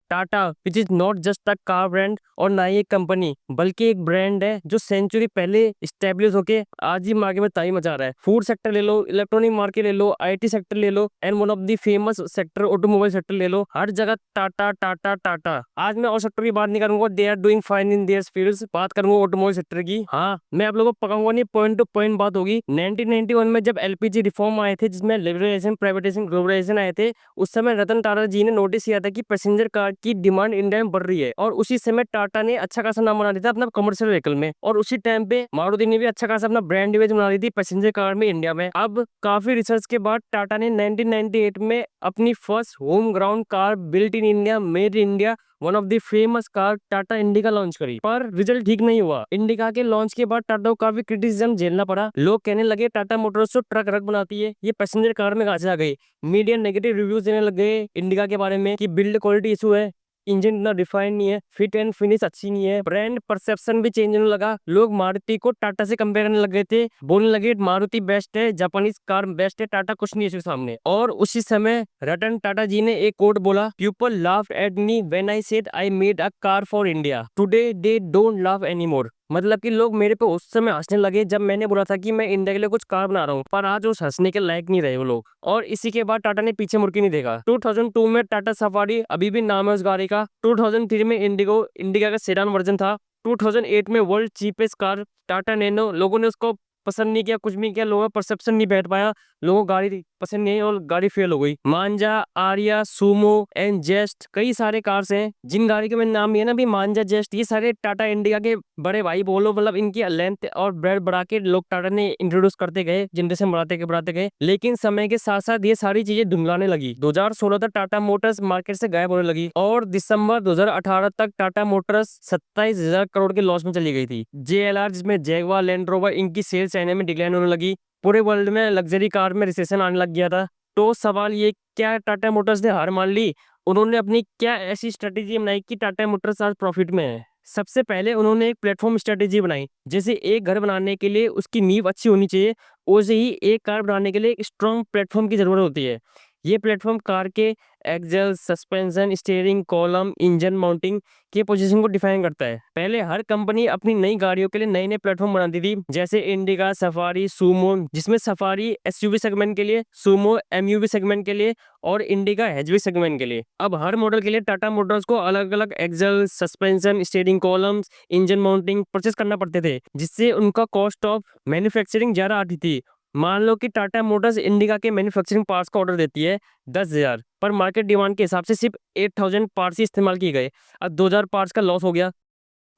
Tata which is not just a car brand और ना ही एक कंपनी, बल्कि एक ब्रांड है जो सेंचुरी पहले स्टेब्लिश होके आज ही मार्केट में ताई मचा रहा है। फूड सेक्टर ले लो, इलेक्ट्रॉनिक मार्केट ले लो, आईटी सेक्टर ले लो, and one of the famous sector automobile sector ले लो, हर जगह टाटा टाटा टाटा। आज मैं और सेक्टर की बात नहीं करूंगा, they are doing fine in their fields, बात करूंगा ऑटोमोबाइल सेक्टर की। हाँ, मैं आप लोगों को पकाऊंगा नहीं, पॉइंट टू पॉइंट बात होगी। 1991 में जब एलपीजी रिफॉर्म आए थे, जिसमें लिबरलाइजेशन, प्राइवेटाइजेशन, ग्लोबलाइजेशन आए थे, उस समय रतन टाटा जी ने नोटिस किया था कि पैसेंजर कार की डिमांड इंडिया में बढ़ रही है, और उसी समय टाटा ने अच्छा खासा नाम बना लिया था अपना कमर्शियल व्हीकल में, और उसी टाइम पे मारुति ने भी अच्छा खासा अपना ब्रांड इमेज बना ली थी पैसेंजर कार में इंडिया में। अब काफी रिसर्च के बाद टाटा ने 1998 में अपनी first home ground car built in India, made in India, one of the famous car Tata indica launch करी, पर रिजल्ट ठीक नहीं हुआ। इंडिका के लॉन्च के बाद टाटा को काफी क्रिटिसिज्म झेलना पड़ा। लोग कहने लगे टाटा मोटर्स तो ट्रक रक बनाती है, ये पैसेंजर कार में कहां से आ गई। मीडिया नेगेटिव रिव्यूज देने लग गए इंडिका के बारे में कि बिल्ड क्वालिटी इशू है, इंजन इतना रिफाइंड नहीं है, फिट एंड फिनिश अच्छी नहीं है। ब्रांड परसेप्शन भी चेंज होने लगा, लोग मारुति को टाटा से कंपेयर करने लग गए थे, बोलने लगे मारुति बेस्ट है, जापानीज कार बेस्ट है, टाटा कुछ नहीं है इसके सामने। और उसी समय रतन टाटा जी ने एक कोट बोला, people laughed at me when I said I made a car for India, today they don't laugh anymore. मतलब कि लोग मेरे पे उस समय हंसने लगे जब मैंने बोला था कि मैं इंडिया के लिए कुछ कार बना रहा हूँ, पर आज उस हंसने के लायक नहीं रहे वो लोग। और इसी के बाद टाटा ने पीछे मुड़ के नहीं देखा। 2002 में टाटा सफारी, अभी भी नाम है उस गाड़ी का। 2003 में इंडिगो, इंडिका का सेडान वर्जन था। 2008 में world cheapest car Tata nano, लोगों ने उसको पसंद नहीं किया, कुछ भी किया, लोगों का परसेप्शन नहीं बैठ पाया, लोगों को गाड़ी पसंद नहीं आई और गाड़ी फेल हो गई। मांजा, आर्या, सुमो एंड जेस्ट, कई सारे कार्स हैं जिन गाड़ी के मैंने नाम लिया ना भी, मांजा, जेस्ट, ये सारे टाटा इंडिका के बड़े भाई बोलो, मतलब इनकी लेंथ और ब्रेड बढ़ा के लोग टाटा ने इंट्रोड्यूस करते गए, जनरेशन बढ़ाते गए। लेकिन समय के साथ साथ ये सारी चीजें धुंधलाने लगी। 2016 तक टाटा मोटर्स मार्केट से गायब होने लगी, और दिसंबर 2018 तक टाटा मोटर्स 27,000 करोड़ के लॉस में चली गई थी। जेएलआर, जिसमें जैगवार, लैंड रोवर, इनकी सेल्स चाइना में डिक्लाइन होने लगी। पूरे वर्ल्ड में लग्जरी कार में रिसेशन आने लग गया था। तो सवाल ये, क्या टाटा मोटर्स ने हार मान ली? उन्होंने अपनी क्या ऐसी स्ट्रेटेजी बनाई कि टाटा मोटर्स आज प्रॉफिट में है? सबसे पहले उन्होंने एक प्लेटफॉर्म स्ट्रेटेजी बनाई। जैसे एक घर बनाने के लिए उसकी नींव अच्छी होनी चाहिए, वैसे ही एक कार बनाने के लिए एक स्ट्रॉन्ग प्लेटफॉर्म की जरूरत होती है। ये प्लेटफॉर्म कार के axle, suspension, steering column, engine mounting के पोजीशन को डिफाइन करता है। पहले हर कंपनी अपनी नई गाड़ियों के लिए नए नए प्लेटफॉर्म बनाती थी, जैसे इंडिका, सफारी, सुमो, जिसमें सफारी एसयूवी सेगमेंट के लिए, सुमो एमयूवी सेगमेंट के लिए, और इंडिका एचवी सेगमेंट के लिए। अब हर मॉडल के लिए टाटा मोटर्स को अलग अलग axle, suspension, steering columns, engine mounting purchase करना पड़ते थे, जिससे उनका कॉस्ट ऑफ मैन्युफैक्चरिंग ज्यादा आती थी। मान लो कि टाटा मोटर्स इंडिका के मैन्युफैक्चरिंग पार्ट्स का ऑर्डर देती है 10,000, पर मार्केट डिमांड के हिसाब से सिर्फ 8,000 पार्ट्स ही इस्तेमाल किए गए। अब 2,000 पार्ट्स का लॉस हो गया।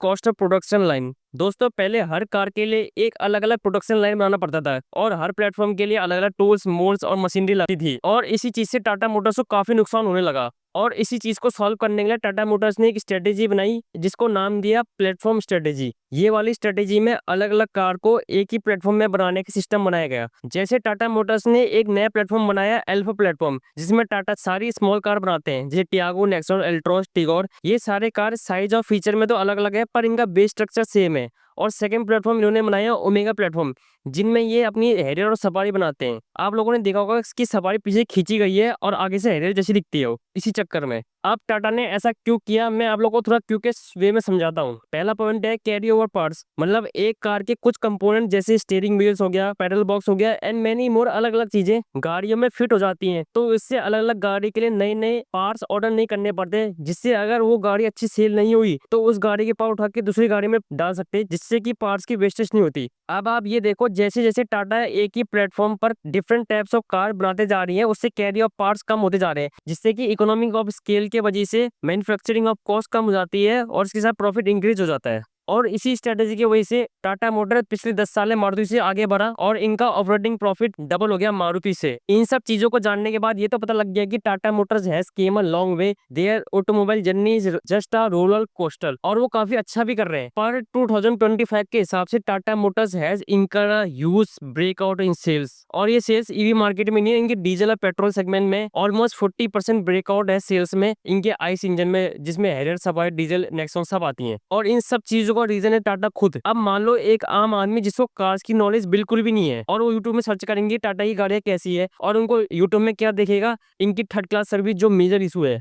कॉस्ट ऑफ प्रोडक्शन लाइन, दोस्तों पहले हर कार के लिए एक अलग अलग प्रोडक्शन लाइन बनाना पड़ता था, और हर प्लेटफॉर्म के लिए अलग अलग टूल्स, मोड्स और मशीनरी लगती थी, और इसी चीज से टाटा मोटर्स को काफी नुकसान होने लगा। और इसी चीज को सॉल्व करने के लिए टाटा मोटर्स ने एक स्ट्रेटेजी बनाई, जिसको नाम दिया प्लेटफॉर्म स्ट्रेटेजी। ये वाली स्ट्रेटेजी में अलग अलग कार को एक ही प्लेटफॉर्म में बनाने का सिस्टम बनाया गया। जैसे टाटा मोटर्स ने एक नया प्लेटफॉर्म बनाया, एल्फा प्लेटफॉर्म, जिसमें टाटा सारी स्मॉल कार बनाते हैं, जैसे टियागो, नेक्सॉन, एल्ट्रोस, टिगोर। ये सारे कार साइज और फीचर में तो अलग अलग है, पर इनका बेस स्ट्रक्चर सेम है। और सेकंड प्लेटफॉर्म इन्होंने बनाया ओमेगा प्लेटफॉर्म, जिनमें ये अपनी हैरियर और सफारी बनाते हैं। आप लोगों ने देखा होगा इसकी सफारी पीछे खींची गई है और आगे से हैरियर जैसी दिखती है, इसी चक्कर में। अब टाटा ने ऐसा क्यों किया, मैं आप लोगों को थोड़ा क्यों के वे में समझाता हूँ। पहला पॉइंट है कैरी ओवर पार्ट्स, मतलब एक कार के कुछ कंपोनेंट जैसे स्टीयरिंग व्हील्स हो गया, पेडल बॉक्स हो गया, एंड मेनी मोर अलग अलग चीजें गाड़ियों में फिट हो जाती हैं, तो इससे अलग अलग गाड़ी के लिए नए नए पार्ट्स ऑर्डर नहीं करने पड़ते, जिससे अगर वो गाड़ी अच्छी सेल नहीं हुई तो उस गाड़ी के पार्ट उठा के दूसरी गाड़ी में डाल सकते, जिससे कि पार्ट्स की वेस्टेज नहीं होती। अब आप ये देखो, जैसे जैसे टाटा एक ही प्लेटफॉर्म पर डिफरेंट टाइप्स ऑफ कार बनाते जा रही है, उससे कैरी ऑफ पार्ट्स कम होते जा रहे हैं, जिससे कि इकोनॉमिक ऑफ स्केल के वजह से मैन्युफैक्चरिंग ऑफ कॉस्ट कम हो जाती है, और इसके साथ प्रॉफिट इंक्रीज हो जाता है। और इसी स्ट्रेटेजी की वजह से टाटा मोटर पिछले 10 साल में मारुति से आगे बढ़ा, और इनका ऑपरेटिंग प्रॉफिट डबल हो गया मारुति से। इन सब चीजों को जानने के बाद ये तो पता लग गया कि Tata Motors has came a long way, their automobile journey is just a roller coaster, और वो काफी अच्छा भी कर रहे हैं। पर 2025 के हिसाब से Tata Motors has incurred a huge breakout in sales, और ये सेल्स ईवी मार्केट में नहीं है, इनके डीजल और पेट्रोल सेगमेंट में ऑलमोस्ट 40% ब्रेकआउट है सेल्स में, इनके आइस इंजन में, जिसमें हैरियर, सफारी, डीजल, नेक्सॉन सब आती हैं। और इन सब चीजों का रीजन है टाटा खुद। अब मान लो एक आम आदमी जिसको कार्स की नॉलेज बिल्कुल भी नहीं है, और वो यूट्यूब में सर्च करेंगे टाटा की गाड़ियां कैसी है, और उनको यूट्यूब में क्या देखेगा, इनकी थर्ड क्लास सर्विस, जो मेजर इशू है।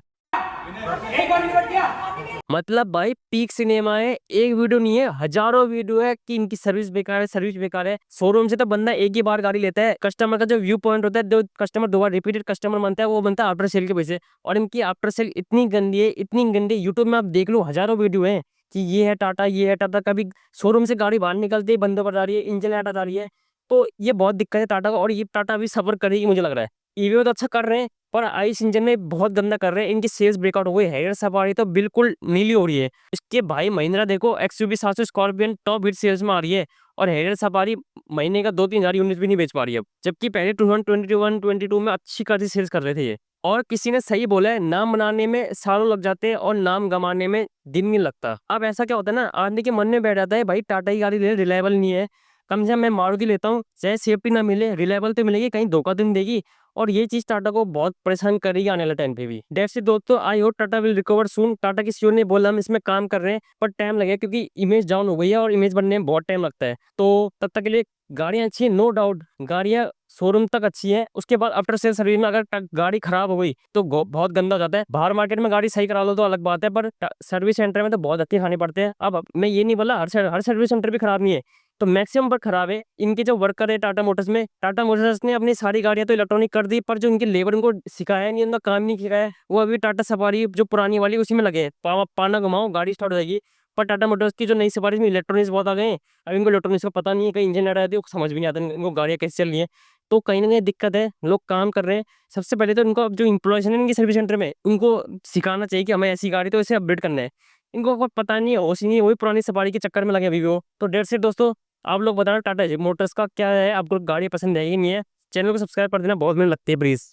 मतलब भाई पीक सिनेमा है, एक वीडियो नहीं है, हजारों वीडियो है कि इनकी सर्विस बेकार है, सर्विस बेकार है। शोरूम से तो बंदा एक ही बार गाड़ी लेता है, कस्टमर का जो व्यू पॉइंट होता है, जो कस्टमर दोबारा रिपीटेड कस्टमर बनता है, वो बनता है आफ्टर सेल के पैसे। और इनकी आफ्टर सेल इतनी गंदी है, इतनी गंदी, यूट्यूब में आप देख लो, हजारों वीडियो है कि ये है टाटा, ये है टाटा। कभी शोरूम से गाड़ी बाहर निकलती है, बंद पर जा रही है, इंजन लाइट आ रही है। तो ये बहुत दिक्कत है टाटा को, और ये टाटा अभी सफर करेगी मुझे लग रहा है। ईवी तो अच्छा कर रहे हैं, पर आइस इंजन में बहुत गंदा कर रहे हैं। इनकी सेल्स ब्रेकआउट हो गई है, हेयर सफारी तो बिल्कुल नीली हो रही है। इसके भाई महिंद्रा देखो, XUV 700 Scorpion top hit sales में आ रही है, और हेरियर सफारी महीने का 2-3 हज़ार यूनिट भी नहीं बेच पा रही है। जबकि पहले 2021-22 में अच्छी खासी सेल्स कर रहे थे ये। और किसी ने सही बोला है, नाम बनाने में सालों लग जाते हैं और नाम गंवाने में दिन नहीं लगता। अब ऐसा क्या होता है ना, आदमी के मन में बैठ जाता है भाई टाटा की गाड़ी ले, रिलायबल नहीं है, कम से कम मैं मारुति लेता हूँ, चाहे सेफ्टी ना मिले, रिलायबल तो मिलेगी, कहीं धोखा तो नहीं देगी। और ये चीज टाटा को बहुत परेशान करेगी आने वाले टाइम पे भी। दैट्स इट दोस्तों, I hope Tata will recover soon. Tata की सीईओ ने बोला हम इसमें काम कर रहे हैं, पर टाइम लगेगा क्योंकि इमेज डाउन हो गई है, और इमेज बनने में बहुत टाइम लगता है। तो तब तक के लिए गाड़ियां अच्छी है, नो डाउट, गाड़ियां शोरूम तक अच्छी है, उसके बाद आफ्टर सेल सर्विस में अगर गाड़ी खराब हो गई तो बहुत गंदा हो जाता है। बाहर मार्केट में गाड़ी सही करा लो तो अलग बात है, पर सर्विस सेंटर में तो बहुत धक्के खाने पड़ते हैं। अब मैं ये नहीं बोला हर सर्विस सेंटर भी खराब नहीं है, तो मैक्सिमम पर खराब है। इनके जो वर्कर है टाटा मोटर्स में, टाटा मोटर्स ने अपनी सारी गाड़ियां तो इलेक्ट्रॉनिक कर दी, पर जो इनके लेबर उनको सिखाया नहीं, उनका काम नहीं सिखाया, वो अभी टाटा सफारी जो पुरानी वाली उसी में लगे हैं। पाना घुमाओ गाड़ी स्टार्ट हो जाएगी। पर टाटा मोटर्स की जो नई सफारी में इलेक्ट्रॉनिक्स बहुत आ गए हैं, अब इनको इलेक्ट्रॉनिक्स का पता नहीं है, कहीं इंजन आ रहा है, समझ भी नहीं आता इनको गाड़ियाँ कैसे चल रही है। तो कहीं ना कहीं दिक्कत है, लोग काम कर रहे हैं। सबसे पहले तो इनको, अब जो इंप्लॉयज हैं इनके सर्विस सेंटर में, उनको सिखाना चाहिए कि हमें ऐसी गाड़ी तो इसे अपडेट करना है। इनको कोई पता नहीं है, होश नहीं है, वही पुरानी सफारी के चक्कर में लगे अभी भी वो। तो डेढ़ से दोस्तों, आप लोग बताना टाटा मोटर्स का क्या है, आपको गाड़ी पसंद है कि नहीं है। चैनल को सब्सक्राइब कर देना, बहुत मेहनत लगती है प्लीज।